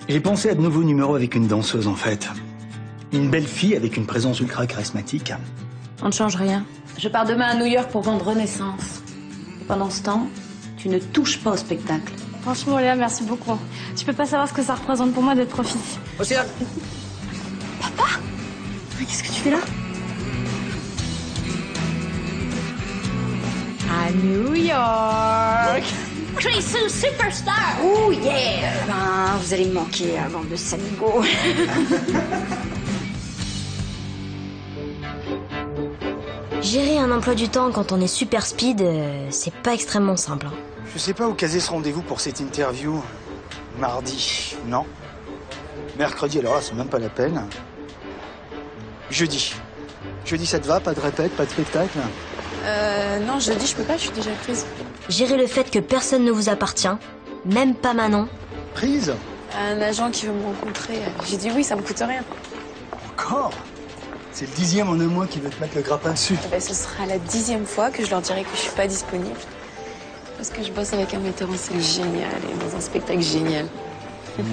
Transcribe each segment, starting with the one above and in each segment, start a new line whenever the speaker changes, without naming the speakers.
J'ai pensé à de nouveaux numéros avec une danseuse, en fait. Une belle fille avec une présence ultra charismatique.
On ne change rien. Je pars demain à New York pour vendre Renaissance. Et pendant ce temps, tu ne touches pas au spectacle.
Franchement, Léa, merci beaucoup. Tu peux pas savoir ce que ça représente pour moi d'être profite.
Océane.
Papa? Qu'est-ce que tu fais là? À New York.
Trisou Superstar!
Oh yeah! Ben, vous allez me manquer, bande de saligots.
Gérer un emploi du temps quand on est super speed, c'est pas extrêmement simple. Hein.
Je sais pas où caser ce rendez-vous pour cette interview. Mardi, non. Mercredi, alors là, c'est même pas la peine. Jeudi. Jeudi, ça te va? Pas de répète, pas de spectacle?
Non, jeudi, je peux pas, je suis déjà prise.
Gérer le fait que personne ne vous appartient, même pas Manon.
Prise?
Un agent qui veut me rencontrer. J'ai dit oui, ça me coûte rien.
Encore? C'est le 10e en un mois qui veut te mettre le grappin dessus.
Eh ben, ce sera la 10e fois que je leur dirai que je suis pas disponible. Parce que je bosse avec un metteur en scène génial et dans un spectacle génial. Mais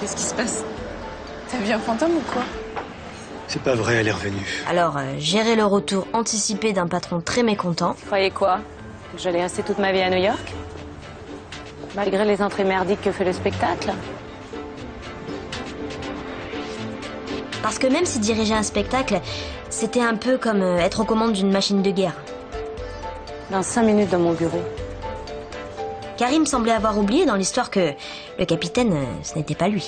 qu'est-ce qui se passe? T'as vu un fantôme ou quoi?
C'est pas vrai, elle est revenue.
Alors, gérer le retour anticipé d'un patron très mécontent.
Tu croyais quoi? Que j'allais rester toute ma vie à New York? Malgré les entrées merdiques que fait le spectacle?
Parce que même si diriger un spectacle, c'était un peu comme être aux commandes d'une machine de guerre.
Dans 5 minutes dans mon bureau.
Karim semblait avoir oublié dans l'histoire que le capitaine, ce n'était pas lui.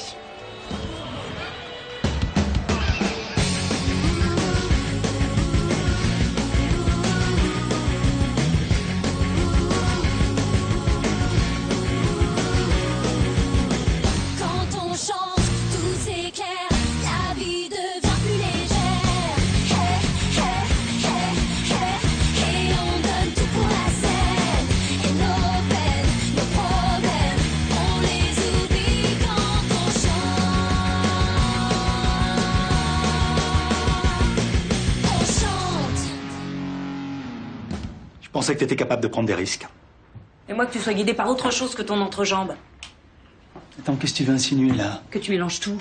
Je pensais que t'étais capable de prendre des risques.
Et moi que tu sois guidé par autre chose que ton entrejambe.
Attends, qu'est-ce que tu veux insinuer, là?
Que tu mélanges tout.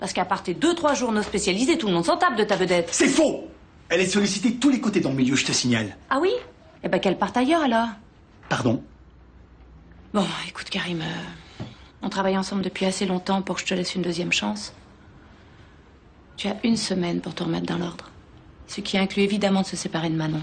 Parce qu'à part tes 2-3 journaux spécialisés, tout le monde s'en tape de ta vedette.
C'est faux! Elle est sollicitée de tous les côtés dans le milieu, je te signale.
Ah oui? Eh ben qu'elle parte ailleurs alors.
Pardon?
Bon, écoute Karim, on travaille ensemble depuis assez longtemps pour que je te laisse une deuxième chance. Tu as 1 semaine pour te remettre dans l'ordre. Ce qui inclut évidemment de se séparer de Manon.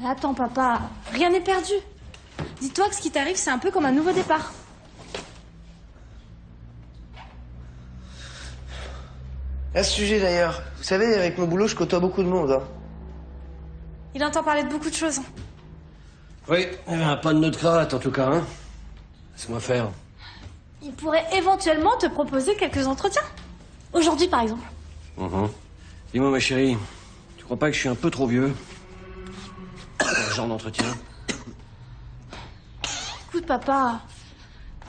Mais attends, papa, rien n'est perdu. Dis-toi que ce qui t'arrive, c'est un peu comme un nouveau départ.
À ce sujet d'ailleurs, vous savez, avec mon boulot, je côtoie beaucoup de monde. Hein.
Il entend parler de beaucoup de choses.
Oui, pas de nœud de cravate en tout cas. Hein. Laisse-moi faire.
Il pourrait éventuellement te proposer quelques entretiens. Aujourd'hui, par exemple.
Dis-moi, ma chérie, tu crois pas que je suis un peu trop vieux pour ce genre d'entretien?
Écoute, papa,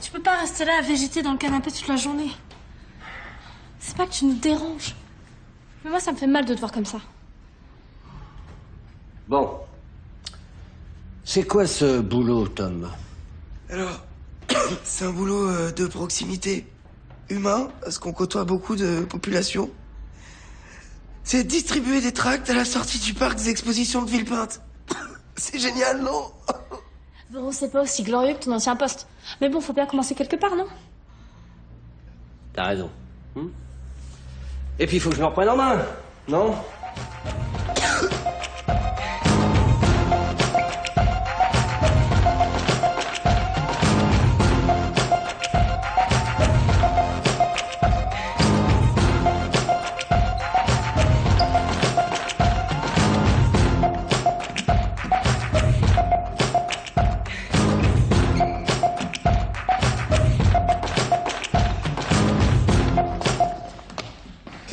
tu peux pas rester là à végéter dans le canapé toute la journée. C'est pas que tu nous déranges. Mais moi, ça me fait mal de te voir comme ça.
Bon. C'est quoi ce boulot, Tom?
Alors, c'est un boulot de proximité. Humain, parce qu'on côtoie beaucoup de populations. C'est distribuer des tracts à la sortie du parc des expositions de Villepinte. C'est génial, non?
Bon, c'est pas aussi glorieux que ton ancien poste. Mais bon, faut bien commencer quelque part, non?
T'as raison. Et puis il faut que je me reprenne en main, non?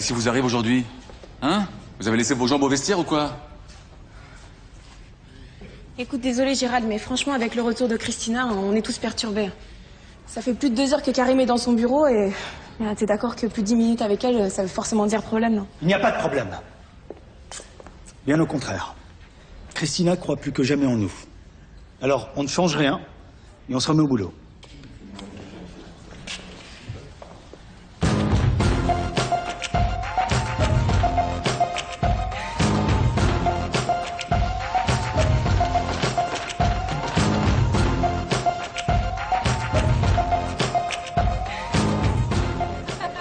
Qu'est-ce qui vous arrive aujourd'hui? Hein? Vous avez laissé vos jambes au vestiaire ou quoi?
Écoute, désolé Gérald, mais franchement, avec le retour de Christina, on est tous perturbés. Ça fait plus de 2 heures que Karim est dans son bureau et... T'es d'accord que plus de 10 minutes avec elle, ça veut forcément dire problème, non?
Il n'y a pas de problème. Bien au contraire. Christina croit plus que jamais en nous. Alors, on ne change rien et on se remet au boulot.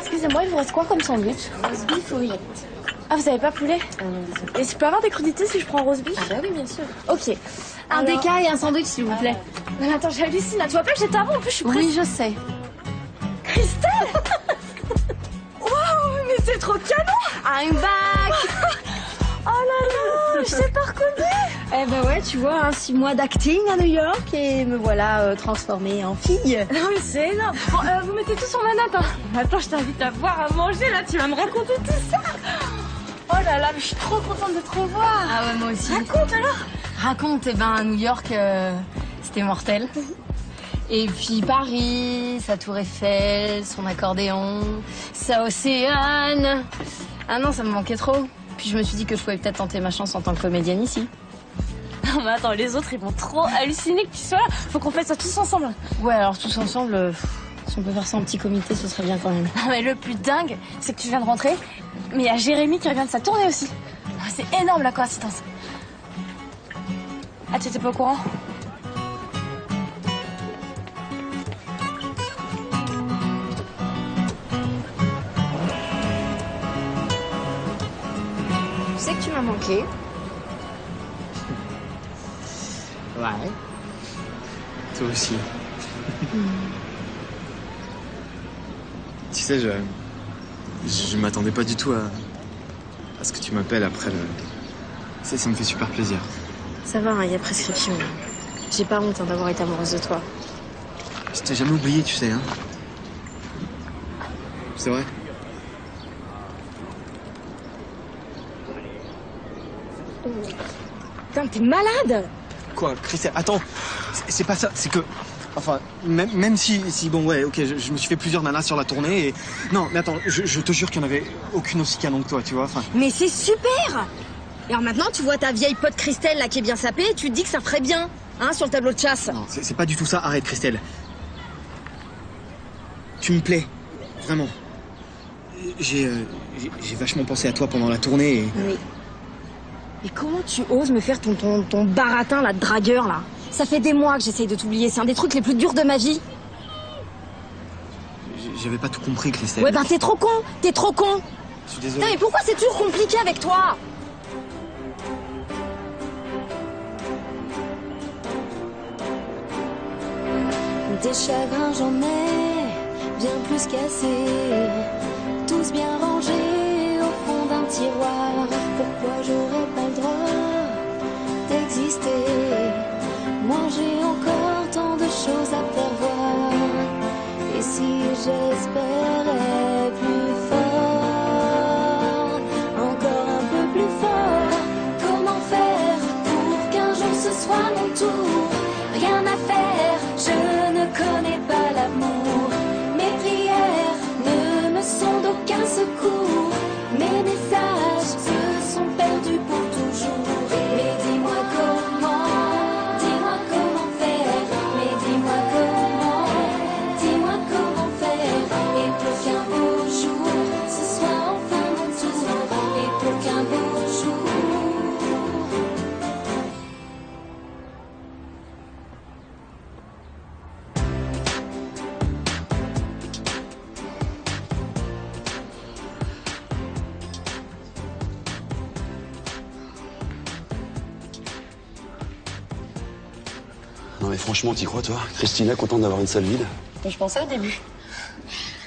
Excusez-moi, il vous reste quoi comme sandwich?
Rose beef, oui.
Ah, vous avez pas poulet?
Ah non, désolé.
Et je peux avoir des crudités si je prends rose beef?
Ah bah oui, bien sûr.
Ok. Un
Alors...
DK et un sandwich, s'il vous plaît. Non, mais attends, j'hallucine là. Tu vois pas que j'étais avant? En plus, je suis prête.
Oui, je sais.
Christelle! Waouh, mais c'est trop canon!
I'm back!
Oh là là, je t'ai pas reconnue!
Eh ben ouais, tu vois, 6 mois d'acting à New York et me voilà transformée en fille.
Non mais c'est énorme. Bon, vous mettez tout sur ma note. Hein. Attends, je t'invite à boire, à manger. Là, tu vas me raconter tout ça. Oh là là, mais je suis trop contente de te revoir.
Ah ouais, moi aussi.
Raconte alors.
Raconte, eh ben à New York, c'était mortel. Et puis Paris, sa tour Eiffel, son accordéon, sa Océane. Ah non, ça me manquait trop. Puis je me suis dit que je pouvais peut-être tenter ma chance en tant que comédienne ici.
Non mais attends, les autres ils vont trop halluciner que tu sois là. Faut qu'on fasse ça tous ensemble.
Ouais, alors tous ensemble, si on peut faire ça en petit comité, ce serait bien quand même.
Ah, mais le plus dingue, c'est que tu viens de rentrer, mais il y a Jérémy qui revient de sa tournée aussi. Ah, c'est énorme la coïncidence. Ah, tu étais pas au courant?
Tu sais que tu m'as manqué.
Ouais. Toi aussi. Tu sais, je m'attendais pas du tout à ce que tu m'appelles après le... Ça me fait super plaisir.
Ça va, il y a prescription. J'ai pas honte d'avoir été amoureuse de toi.
Je t'ai jamais oublié, tu sais, hein. C'est vrai.
Putain, t'es malade!
Quoi, Christelle, attends, c'est pas ça, c'est que... Enfin, même si bon, ouais, ok, je me suis fait plusieurs nanas sur la tournée et... Non, mais attends, je te jure qu'il n'y en avait aucune aussi canon que toi, tu vois, enfin...
Mais c'est super! Et alors maintenant, tu vois ta vieille pote Christelle, là, qui est bien sapée, et tu te dis que ça ferait bien, hein, sur le tableau de chasse.
Non, c'est pas du tout ça, arrête, Christelle. Tu me plais, vraiment. J'ai vachement pensé à toi pendant la tournée et...
Mais comment tu oses me faire ton baratin, là, de dragueur, là? Ça fait des mois que j'essaye de t'oublier, c'est un des trucs les plus durs de ma vie.
J'avais pas tout compris, Christelle.
Ouais, ben t'es trop con, t'es trop con.
Je suis désolé.
Putain, mais pourquoi c'est toujours compliqué avec toi?
Des chagrins, j'en ai bien plus qu'assez, tous bien rangés au fond d'un tiroir. Pourquoi j'aurais pas le droit d'exister? Moi j'ai encore tant de choses à faire voir. Et si j'espérais plus fort, encore un peu plus fort, comment faire pour qu'un jour ce soit mon tour? Rien à faire, je ne connais pas l'amour. Mes prières ne me sont d'aucun secours. Mes messages se sont perdus pour toujours. Mais dis-moi comment faire. Mais dis-moi comment faire. Et pour qu'un beau jour, ce soit enfin mon tour. Et pour qu'un beau jour.
Non mais franchement, t'y crois toi? Christina contente d'avoir une salle vide?
Je pensais au début.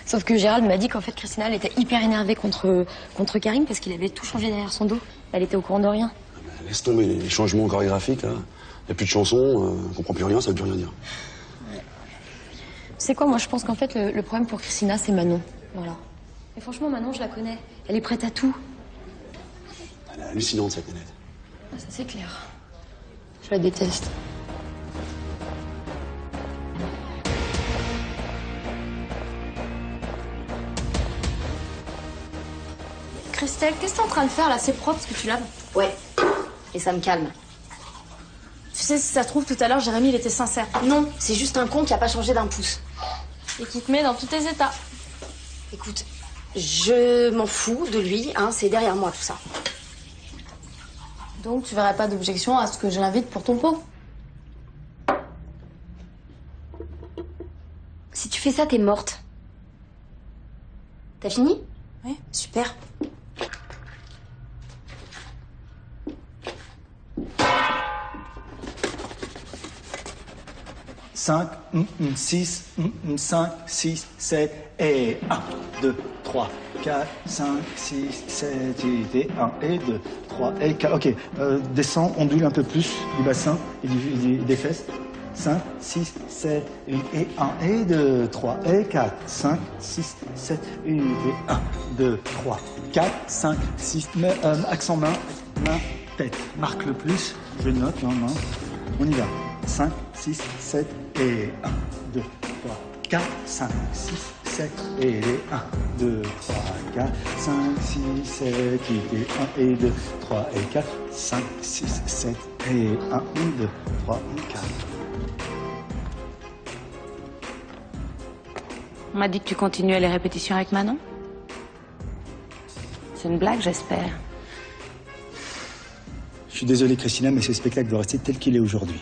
Sauf que Gérald m'a dit qu'en fait Christina elle était hyper énervée contre Karim parce qu'il avait tout changé derrière son dos. Elle était au courant de rien.
Laisse tomber les changements chorégraphiques là. Y a plus de chansons, on comprend plus rien, ça veut plus rien dire.
Tu sais quoi, moi je pense qu'en fait le problème pour Christina c'est Manon. Voilà. Mais franchement, Manon, je la connais. Elle est prête à tout.
Elle est hallucinante, cette nénette.
Ah, ça, c'est clair. Je la déteste.
Christelle, qu'est-ce que t'es en train de faire là? C'est propre ce que tu laves?
Ouais. Et ça me calme.
Tu sais, si ça se trouve, tout à l'heure, Jérémy, il était sincère.
Non, c'est juste un con qui a pas changé d'un pouce.
Et qui te met dans tous tes états.
Écoute, je m'en fous de lui, hein, c'est derrière moi tout ça.
Donc, tu verrais pas d'objection à ce que je l'invite pour ton pot?
Si tu fais ça, t'es morte. T'as fini?
Oui.
Super.
Cinq, 6, 5, 6, 7 et 1, 2, 3, 4, 5, 6, 7 et 1 et 2, 3 et 4. Ok, descends, ondule un peu plus du bassin et des fesses. 5, 6, 7, 8 et 1 et 2, 3 et 4, 5, 6, 7, 8 et 1, 2, 3, 4, 5, 6, accent main, tête. Marque le plus, je note, main. On y va. 5, 6, 7 et 1, 2, 3, 4, 5, 6, 7 et 1, 2, 3, 4, 5, 6, 7, 8 et 1 et 2, 3 et 4, 5, 6, 7 et 1, 2, 3 et 4.
On m'a dit que tu continuais les répétitions avec Manon. C'est une blague, j'espère.
Je suis désolé, Christina, mais ce spectacle doit rester tel qu'il est aujourd'hui.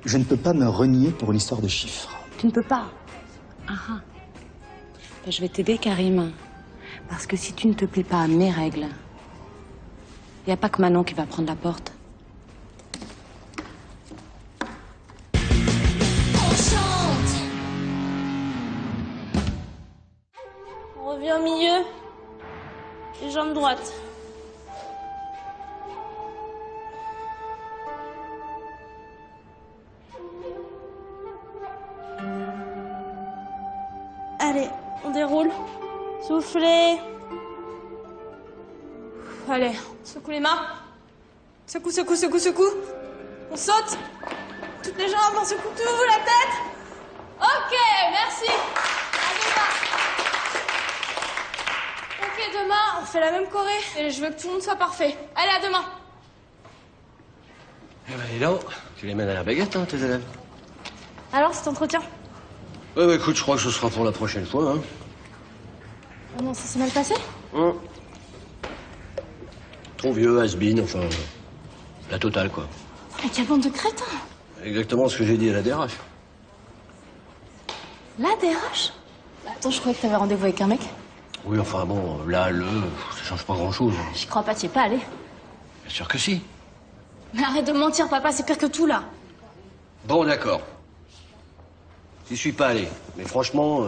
Je ne peux pas me renier pour une histoire de chiffres.
Tu ne peux pas. Ah ah. Ben, je vais t'aider, Karim. Parce que si tu ne te plies pas à mes règles, il n'y a pas que Manon qui va prendre la porte.
On revient au milieu. Les jambes droites. Allez, on déroule. Soufflez. Allez, secoue les mains. Secoue, secoue, secoue, secoue. On saute. Toutes les jambes, on secoue tout, la tête. Ok, merci. À demain. Ok, demain, on fait la même choré. Et je veux que tout le monde soit parfait. Allez, à demain.
Eh ben, dis donc, tu les mènes à la baguette, hein, tes élèves.
Alors, cet entretien?
Ouais, bah, écoute, je crois que ce sera pour la prochaine fois, hein.
Oh non, ça s'est mal passé?
Trop vieux, has-been, enfin, la totale, quoi.
Mais quelle bande de crétins!
Exactement ce que j'ai dit à la DRH.
La DRH? Attends, je croyais que t'avais rendez-vous avec un mec.
Oui, enfin bon, là, ça change pas grand-chose.
J'y crois pas, t'y es pas allé.
Bien sûr que si.
Mais arrête de mentir, papa, c'est pire que tout, là.
Bon, d'accord. J'y suis pas allé. Mais franchement,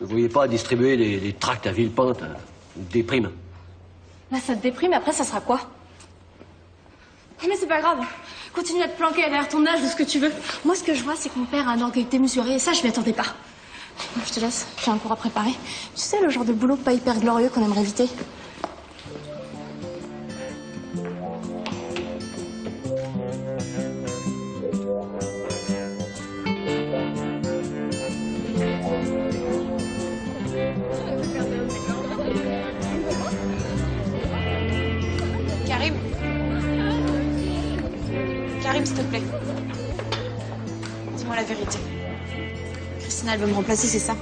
ne voyez pas distribuer des tracts à Villepinte, des primes.
Là, ça te déprime, et après, ça sera quoi? Mais c'est pas grave. Continue à te planquer derrière ton âge de ce que tu veux. Moi, ce que je vois, c'est que mon père a un orgueil démesuré, et ça, je m'y attendais pas. Bon, je te laisse, j'ai un cours à préparer. Tu sais, le genre de boulot pas hyper glorieux qu'on aimerait éviter.
Karim, s'il te plaît. Dis-moi la vérité. Christina, elle veut me remplacer, c'est ça?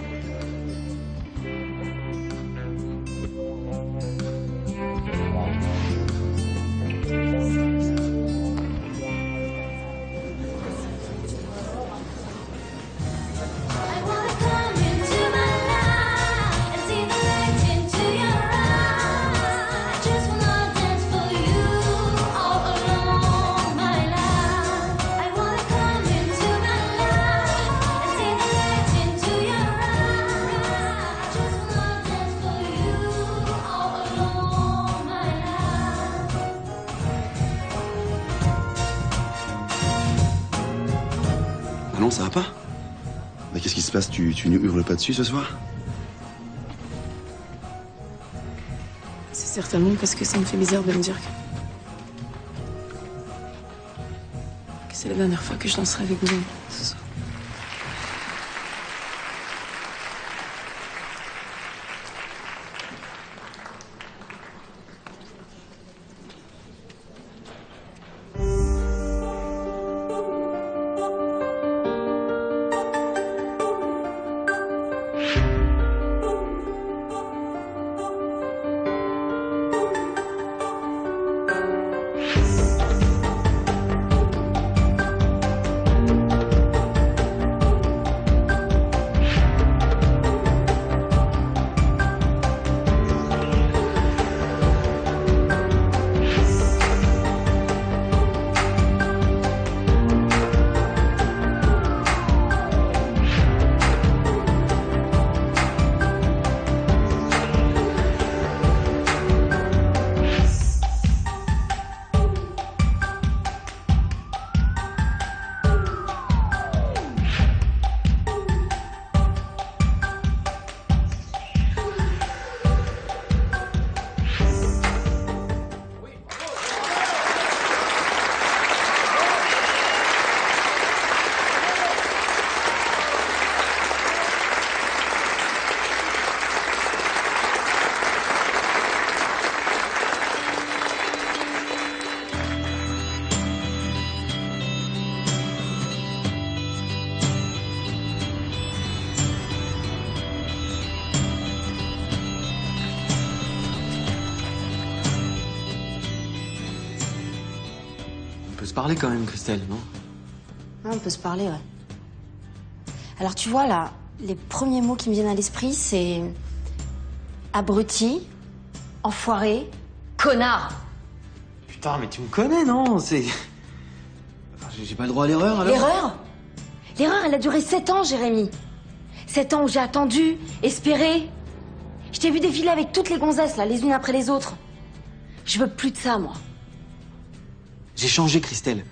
Ah non, ça va pas? Mais qu'est-ce qui se passe? Tu ne hurles pas dessus ce soir?
Certainement parce que ça me fait bizarre de me dire que c'est la dernière fois que je danserai avec vous ce soir.
On peut se parler quand même, Christelle, non?
Ouais, on peut se parler, ouais. Alors tu vois, là, les premiers mots qui me viennent à l'esprit, c'est... abruti, enfoiré, connard.
Putain, mais tu me connais, non? C'est... Enfin, j'ai pas le droit à l'erreur, alors?
L'erreur? L'erreur, elle a duré 7 ans, Jérémy. 7 ans où j'ai attendu, espéré. Je t'ai vu défiler avec toutes les gonzesses, là, les unes après les autres. Je veux plus de ça, moi.
J'ai changé, Christelle.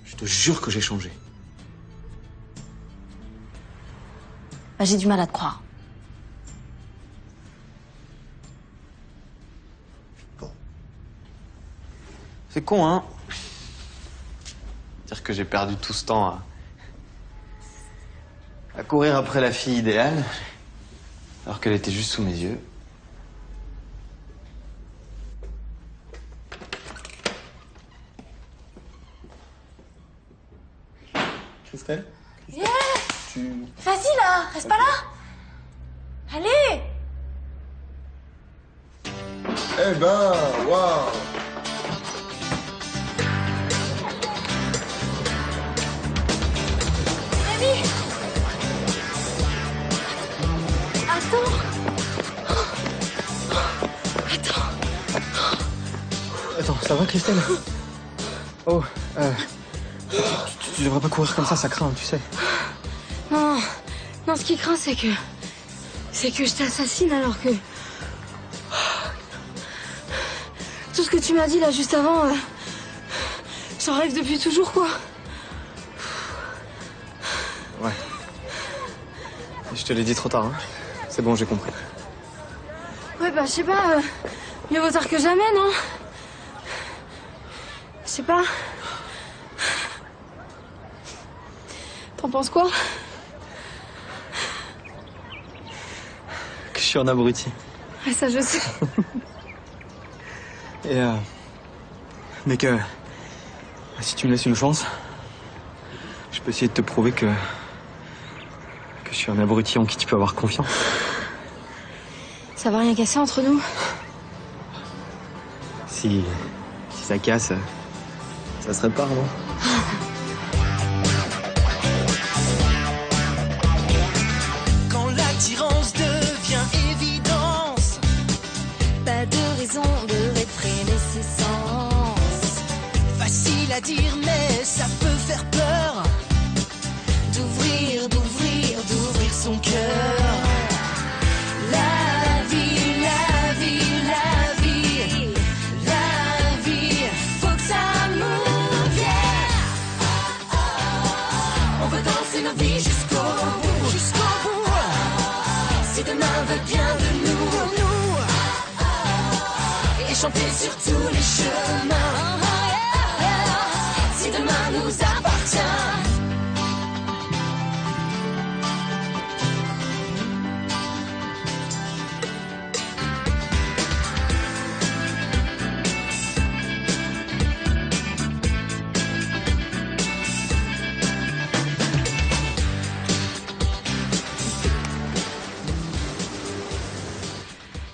Je te jure que j'ai changé.
Bah, j'ai du mal à te croire.
C'est con, hein? Dire que j'ai perdu tout ce temps à courir après la fille idéale, alors qu'elle était juste sous mes yeux. Christelle?
Yeah. Vas-y là, reste pas là. Allez.
Eh ben, waouh.
Rémi. Attends.
Attends, ça va, Christelle? Oh, tu devrais pas courir comme ça craint, tu sais.
Non, non, ce qui craint, c'est que je t'assassine alors que... Tout ce que tu m'as dit là juste avant, j'en rêve depuis toujours, quoi.
Ouais. Je te l'ai dit trop tard, hein. C'est bon, j'ai compris.
Ouais, bah, je sais pas, mieux vaut tard que jamais, non? Je sais pas. T'en penses quoi?
Que je suis un abruti.
Ouais, ça, je sais.
Et mais que si tu me laisses une chance, je peux essayer de te prouver que je suis un abruti en qui tu peux avoir confiance.
Ça va rien casser entre nous?
Si ça casse, ça se répare, non?
Quand l'attirance devient évidence, pas de raison de réfréner ses sens. Facile à dire, mais ça peut faire peur. D'ouvrir son cœur. La vie, la vie, la vie, la vie, faut que ça move, yeah. On veut danser nos vies jusqu'au bout, si demain veut bien de nous. chanter sur tous les chemins. Si demain nous appartient.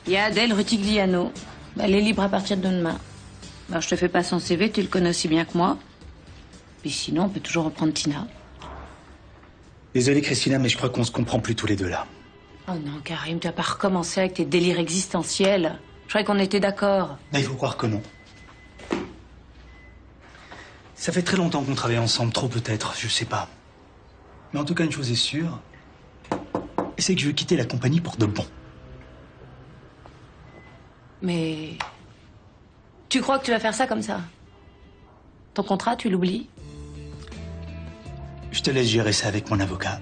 Il y a Adèle Rutigliano. Elle est libre à partir de demain. Alors, je te fais pas son CV, tu le connais aussi bien que moi. Puis sinon, on peut toujours reprendre Tina.
Désolé, Christina, mais je crois qu'on se comprend plus tous les deux là.
Oh non, Karim, tu vas pas recommencer avec tes délires existentiels. Je croyais qu'on était d'accord.
Là, il faut croire que non. Ça fait très longtemps qu'on travaille ensemble, trop peut-être, je sais pas. Mais en tout cas, une chose est sûre, c'est que je veux quitter la compagnie pour de bon.
Mais... tu crois que tu vas faire ça comme ça? Ton contrat, tu l'oublies?
Je te laisse gérer ça avec mon avocat.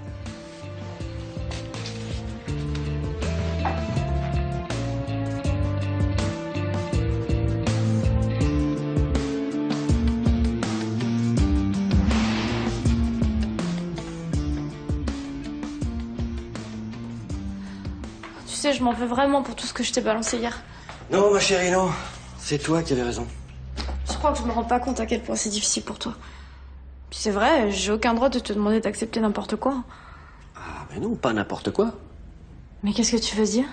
Tu sais, je m'en veux vraiment pour tout ce que je t'ai balancé hier.
Non, ma chérie, non. C'est toi qui avais raison.
Je crois que je me rends pas compte à quel point c'est difficile pour toi. Puis c'est vrai, j'ai aucun droit de te demander d'accepter n'importe quoi.
Ah, mais non, pas n'importe quoi.
Mais qu'est-ce que tu veux dire?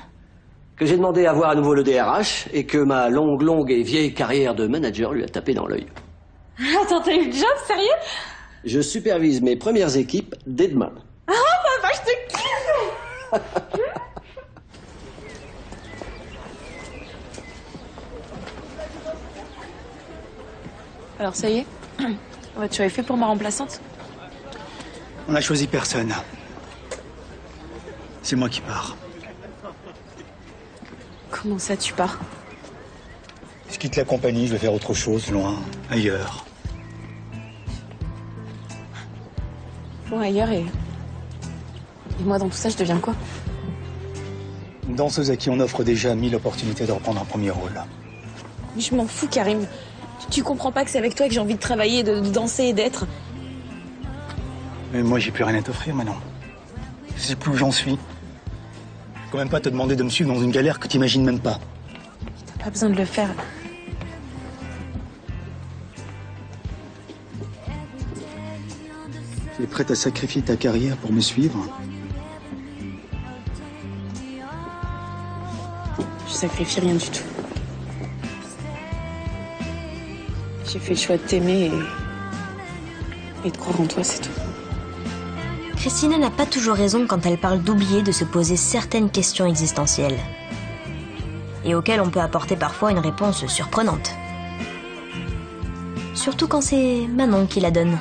Que j'ai demandé à voir à nouveau le DRH et que ma longue et vieille carrière de manager lui a tapé dans l'œil.
Attends, t'as eu le job, sérieux?
Je supervise mes premières équipes dès demain.
Ah, bah, je te kiffe.
Alors ça y est, ouais, tu avais fait pour ma remplaçante?
On n'a choisi personne. C'est moi qui pars.
Comment ça, tu pars?
Je quitte la compagnie, je vais faire autre chose, loin, ailleurs.
Bon, ailleurs et moi dans tout ça, je deviens quoi?
Une danseuse à qui on offre déjà 1000 opportunités de reprendre un premier rôle.
Mais je m'en fous, Karim. Tu comprends pas que c'est avec toi que j'ai envie de travailler, de danser et d'être?
Mais moi, j'ai plus rien à t'offrir maintenant. Je sais plus où j'en suis. Je peux quand même pas te demander de me suivre dans une galère que t'imagines même pas.
T'as pas besoin de le faire.
Tu es prête à sacrifier ta carrière pour me suivre?
Je sacrifie rien du tout. J'ai fait le choix de t'aimer et de croire en toi, c'est tout.
Christina n'a pas toujours raison quand elle parle d'oublier de se poser certaines questions existentielles. Et auxquelles on peut apporter parfois une réponse surprenante. Surtout quand c'est Manon qui la donne.